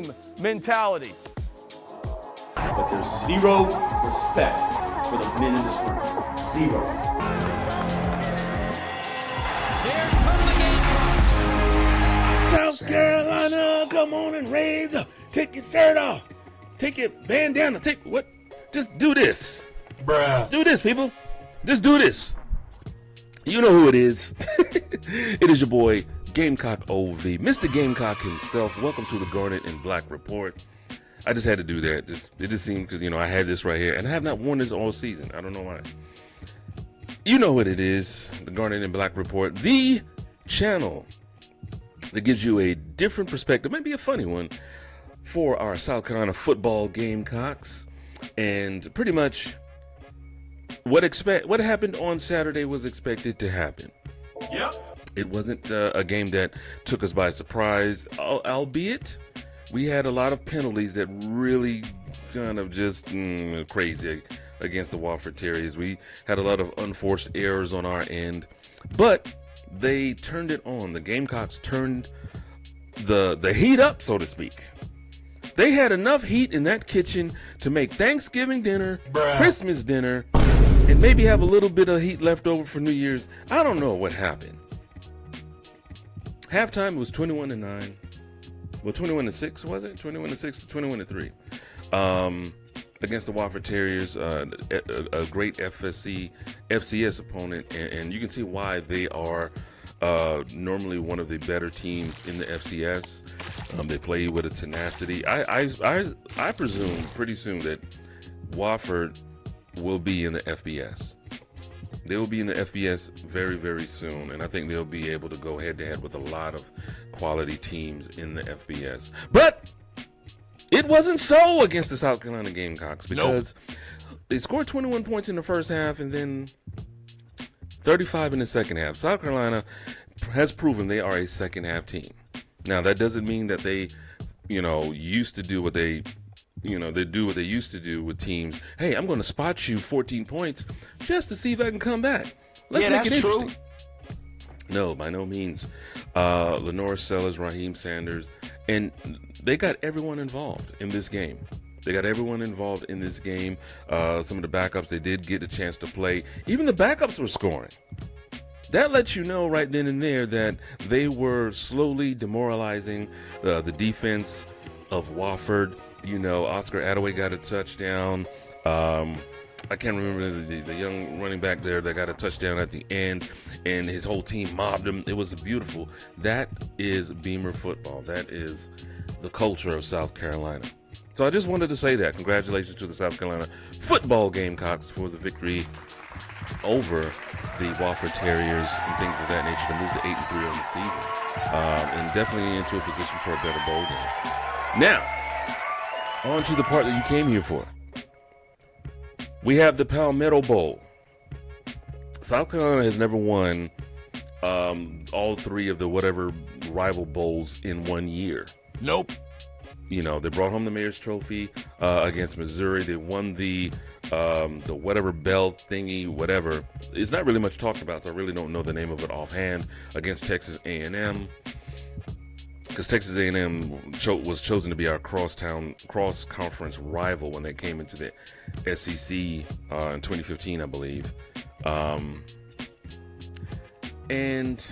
team mentality. But there's zero respect for the men in this room. Zero. Here come the Gamecocks. South Carolina, come on and raise up. Take your shirt off. Take your bandana. Take what? Just do this. Bruh. Do this, people. Just do this. You know who it is. It is your boy, Gamecock OV, Mr. Gamecock himself. Welcome to the Garnet and Black Report. I just had to do that. It just seemed because, I had this right here, and I have not worn this all season. I don't know why. You know what it is, the Garnet and Black Report, the channel that gives you a different perspective, maybe a funny one, for our South Carolina football Gamecocks. And pretty much what happened on Saturday was expected to happen. Yep. It wasn't a game that took us by surprise, albeit we had a lot of penalties that really kind of just crazy against the Wofford Terriers. We had a lot of unforced errors on our end, but they turned it on. The Gamecocks turned the heat up, so to speak. They had enough heat in that kitchen to make Thanksgiving dinner, Bruh. Christmas dinner, and maybe have a little bit of heat left over for New Year's. I don't know what happened. Halftime was 21-9. Well, 21-6, was it? 21-6 to 21-3. Against the Wofford Terriers, a great FCS opponent, and you can see why they are normally one of the better teams in the FCS. They play with a tenacity. I presume pretty soon that Wofford will be in the FBS. They will be in the FBS very, very soon, and I think they'll be able to go head-to-head with a lot of quality teams in the FBS. But it wasn't so against the South Carolina Gamecocks because they scored 21 points in the first half and then 35 in the second half. South Carolina has proven they are a second-half team. Now, that doesn't mean that they, used to do what they do what they used to do with teams. Hey, I'm going to spot you 14 points just to see if I can come back. Let's make it interesting. True. No, by no means. Lenore Sellers, Raheem Sanders, and they got everyone involved in this game. Some of the backups, they did get a chance to play. Even the backups were scoring. That lets you know right then and there that they were slowly demoralizing the defense of Wofford. Oscar Attaway got a touchdown. I can't remember the young running back there that got a touchdown at the end, and his whole team mobbed him. It was beautiful. That is Beamer football. That is the culture of South Carolina. So I just wanted to say that. Congratulations to the South Carolina football Gamecocks for the victory over the Wofford Terriers and things of that nature to move to 8-3 on the season, and definitely into a position for a better bowl game. Now, on to the part that you came here for. We have the Palmetto Bowl. South Carolina has never won all three of the whatever rival bowls in 1 year. Nope. They brought home the Mayor's Trophy against Missouri. They won the whatever bell thingy, whatever. It's not really much talked about, so I really don't know the name of it offhand, against Texas A&M. Because Texas A&M was chosen to be our cross-conference rival when they came into the SEC in 2015, I believe. And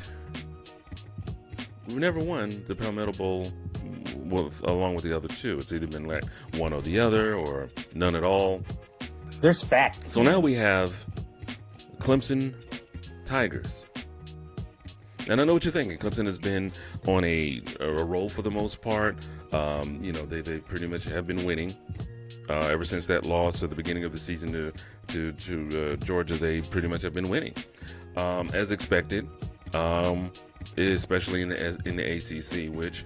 we never won the Palmetto Bowl along with the other two. It's either been like one or the other or none at all. There's facts. So now we have Clemson Tigers. And I know what you're thinking. Clemson has been on a roll for the most part. They pretty much have been winning ever since that loss at the beginning of the season to Georgia. They pretty much have been winning as expected, especially in the ACC, which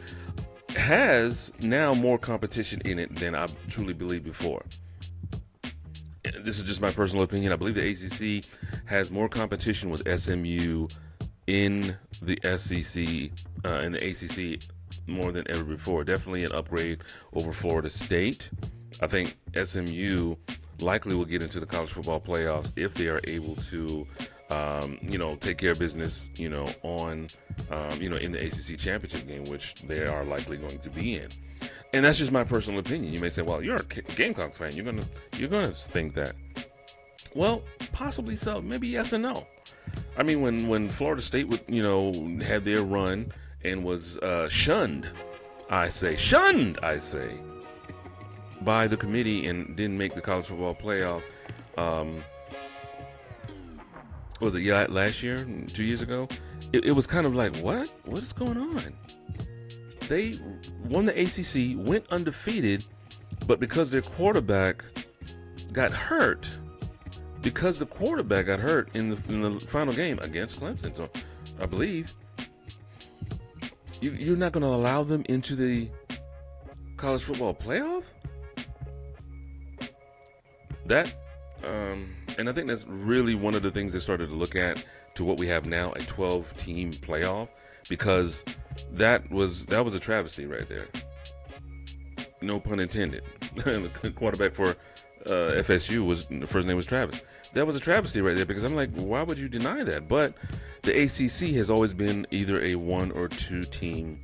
has now more competition in it than I truly believed before. This is just my personal opinion. I believe the ACC has more competition with SMU in the SEC and the ACC more than ever before. Definitely an upgrade over Florida State. I think SMU likely will get into the college football playoffs if they are able to take care of business, on, in the ACC championship game, which they are likely going to be in. And that's just my personal opinion. You may say, well, you're a Gamecocks fan. You're gonna think that. Well, possibly so. Maybe yes and no. I mean, when Florida State would, had their run and was shunned, I say, by the committee and didn't make the college football playoff. Was it last year, 2 years ago? It was kind of like, what is going on? They won the ACC, went undefeated, but because their quarterback got hurt, in the final game against Clemson, so I believe you're not going to allow them into the college football playoff? And I think that's really one of the things they started to look at to what we have now, a 12-team playoff, because that was a travesty right there. No pun intended. The quarterback for FSU the first name was Travis. That was a travesty right there, because I'm like, why would you deny that? But the ACC has always been either a 1 or 2 team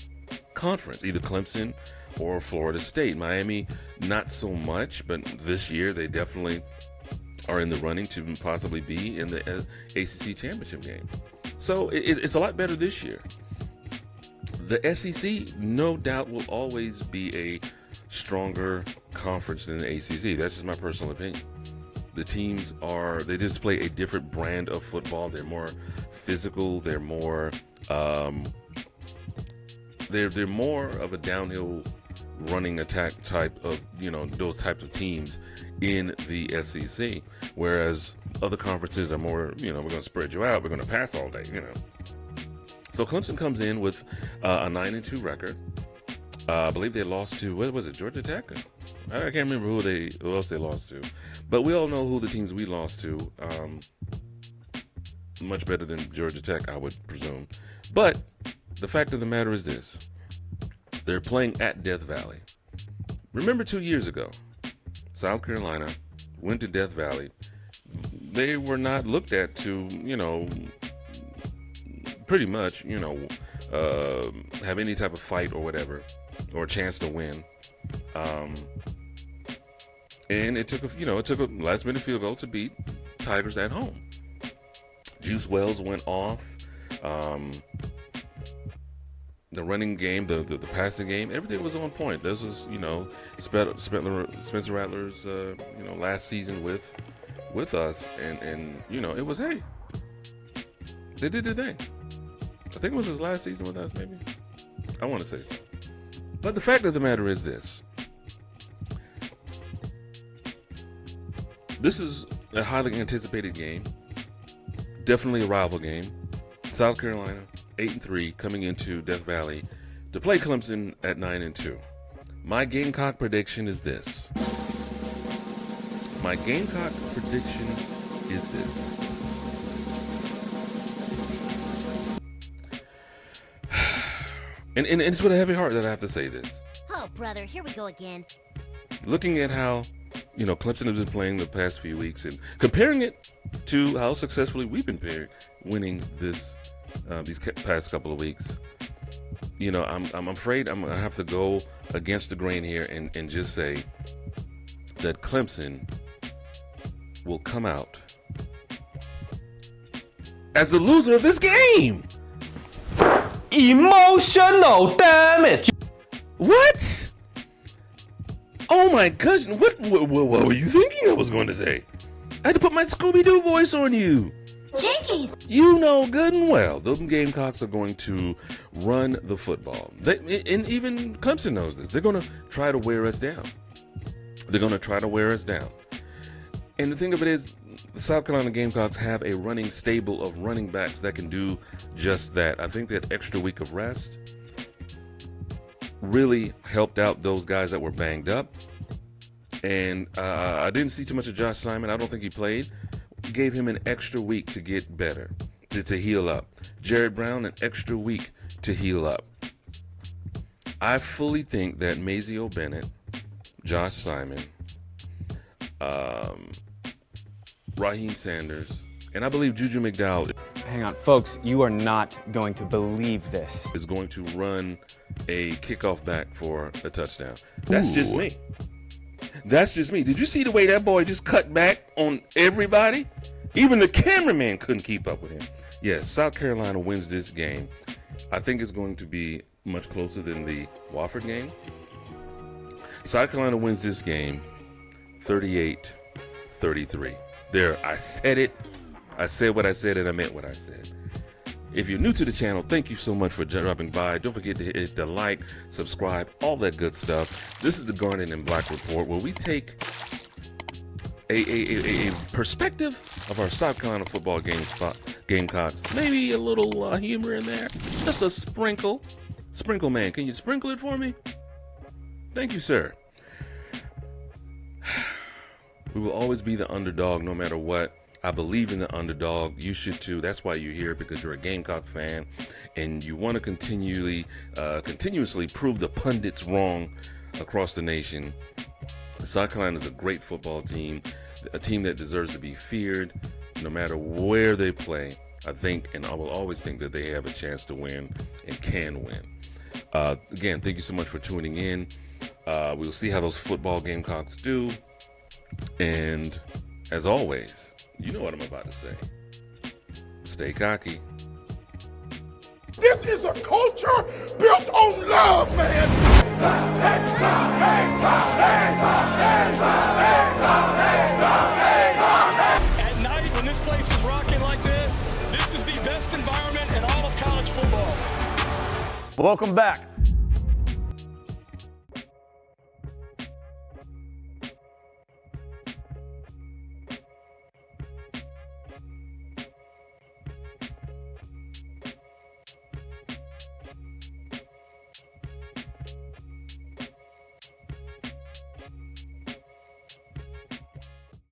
conference, either Clemson or Florida State. Miami, not so much, but this year they definitely are in the running to possibly be in the ACC championship game. So it's a lot better this year. The SEC, no doubt, will always be a stronger conference than the ACC. That's just my personal opinion. The teams they display a different brand of football. They're more physical. They're more they're more of a downhill running attack type of, those types of teams in the SEC, whereas other conferences are more, we're going to spread you out, we're going to pass all day, So Clemson comes in with a 9-2 record. I believe they lost to, what was it, Georgia Tech? I can't remember who else they lost to, but we all know who the teams we lost to. Much better than Georgia Tech, I would presume. But the fact of the matter is this: they're playing at Death Valley. Remember 2 years ago, South Carolina went to Death Valley. They were not looked at to, pretty much, have any type of fight or whatever, or a chance to win. And it took a last minute field goal to beat Tigers at home. Juice Wells went off. The running game, the passing game, everything was on point. This was, Spencer Rattler's, last season with us, and it was, hey, they did their thing. I think it was his last season with us, maybe. I want to say so. But the fact of the matter is this: this is a highly anticipated game, definitely a rival game. South Carolina, 8-3, coming into Death Valley to play Clemson at 9-2. My Gamecock prediction is this. And it's with a heavy heart that I have to say this. Oh, brother, here we go again. Looking at how, Clemson has been playing the past few weeks and comparing it to how successfully we've been winning these past couple of weeks, I'm afraid I'm going to have to go against the grain here and just say that Clemson will come out as the loser of this game. Emotional damage. What? Oh my gosh! What were you thinking I was going to say? I had to put my Scooby-Doo voice on you. Jinkies! You know good and well those Gamecocks are going to run the football. And even Clemson knows this. They're going to try to wear us down. And the thing of it is, the South Carolina Gamecocks have a running stable of running backs that can do just that. I think that extra week of rest really helped out those guys that were banged up. And I didn't see too much of Josh Simon. I don't think he played. Gave him an extra week to get better, to heal up. Jared Brown, an extra week to heal up. I fully think that Mazio Bennett, Josh Simon, Raheem Sanders, And I believe Juju McDowell Hang on, folks, you are not going to believe this. is going to run a kickoff back for a touchdown. That's just me. That's just me. Did you see the way that boy just cut back on everybody? Even the cameraman couldn't keep up with him. Yes, South Carolina wins this game. I think it's going to be much closer than the Wofford game. South Carolina wins this game 38-33. There, I said it. I said what I said and I meant what I said. If you're new to the channel, thank you so much for dropping by. Don't forget to hit the like, subscribe, all that good stuff. This is the Garnet and Black Report, where we take a perspective of our South Carolina football Gamecocks. Maybe a little humor in there. Just a sprinkle. Sprinkle man, can you sprinkle it for me? Thank you, sir. We will always be the underdog no matter what. I believe in the underdog. You should too. That's why you're here, because you're a Gamecock fan and you want to continuously prove the pundits wrong across the nation. South Carolina is a great football team, a team that deserves to be feared no matter where they play. I think, and I will always think, that they have a chance to win and can win. Again, thank you so much for tuning in. We'll see how those football Gamecocks do. And as always, you know what I'm about to say. Stay cocky. This is a culture built on love, man. At night, when this place is rocking like this is the best environment in all of college football. Welcome back